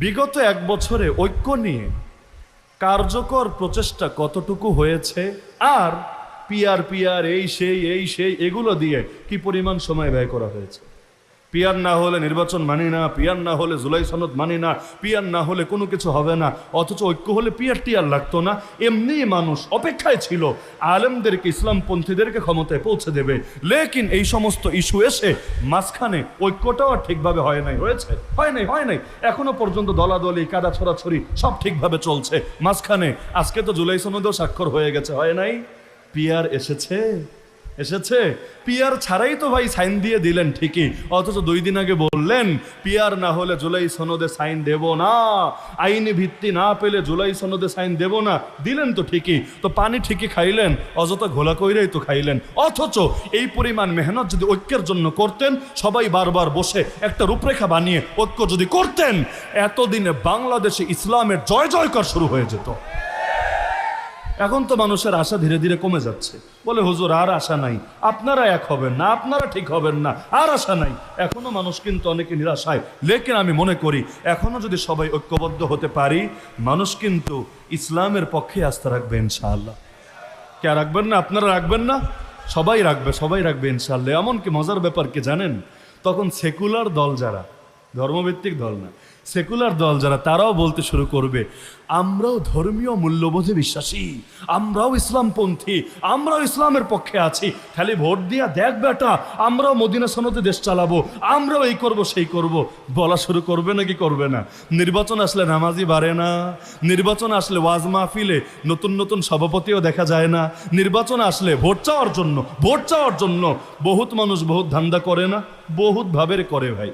বিগত এক বছরে ঐক্য নিয়ে কার্যকর প্রচেষ্টা কতটুকু হয়েছে, আর পিআর এই সেই এগুলো দিয়ে কি পরিমাণ সময় ব্যয় করা হয়েছে। পিআর না হলে নির্বাচন মানি না, পিআর না হলে জুলাই সনদ মানি না, পিআর না হলে কোনো কিছু হবে না, অথচ ঐক্য হলে পিআর লাগতো না। এমনি মানুষ অপেক্ষায় ছিল আলেমদেরকে, ইসলামপন্থীদেরকে ক্ষমতায় পৌঁছে দেবে। লেকিন এই সমস্ত ইস্যু এসে মাঝখানে ঐক্যটাও ঠিকভাবে হয় নাই, হয়েছে হয় নাই এখনো পর্যন্ত দলাদলি কাদা ছড়াছড়ি সব ঠিকভাবে চলছে। মাঝখানে আজকে তো জুলাই সনদেও স্বাক্ষর হয়ে গেছে, হয় নাই? পিআর এসেছে পিআর ছাড়াই তো ভাই সাইন দিয়ে দিলেন ঠিকই, অথচ 2 দিন আগে বললেন পিআর না হলে জুলাই সনদে সাইন দেব না, আইনি ভিত্তি না পেলে জুলাই সনদে সাইন দেব না। দিলেন তো ঠিকই, তো পানি ঠিকই খাইলেন, অযথা ঘোলা কইরাই তো খাইলেন। অথচ এই পরিমাণ মেহনত যদি ঐক্যের জন্য করতেন, সবাই বারবার বসে একটা রূপরেখা বানিয়ে ঐক্য যদি করতেন, এতদিনে বাংলাদেশে ইসলামের জয় জয়কার শুরু হয়ে যেত। এখন তো মানুষের আশা ধীরে ধীরে কমে যাচ্ছে, বলে হুজুর আর আশা নাই, আপনারা এক হবেন না, আপনারা ঠিক হবেন না, আর আশা নাই। এখনো মানুষ কিন্তু অনেকে নিরাশায়। লেকিন আমি মনে করি এখনো যদি সবাই ঐক্যবদ্ধ হতে পারি, মানুষ কিন্তু ইসলামের পক্ষে আস্থা রাখবে ইনশাআল্লাহ। কে রাখবেন না? আপনারা রাখবেন না? সবাই রাখবে ইনশাআল্লাহ। এমনকি মজার ব্যাপার কি জানেন, তখন সেকুলার দল যারা, ধর্মভিত্তিক দল না, সেকুলার দল যারা, তারাও বলতে শুরু করবে আমরাও ধর্মীয় মূল্যবোধে বিশ্বাসী, আমরাও ইসলামপন্থী, আমরাও ইসলামের পক্ষে আছি, খালি ভোট দিয়া দেখ বেটা আমরাও মদিনা সনদে দেশ চালাবো, আমরাও এই করব সেই করব, বলা শুরু করবে নাকি করবে না? নির্বাচন আসলে নামাজি বাড়ে না, নির্বাচন আসলে ওয়াজ মাহফিলে নতুন নতুন সভাপতিও দেখা যায় না, নির্বাচন আসলে ভোট চাওয়ার জন্য বহুত মানুষ বহুত ধান্দা করে না, বহুত ভাবের করে ভাই।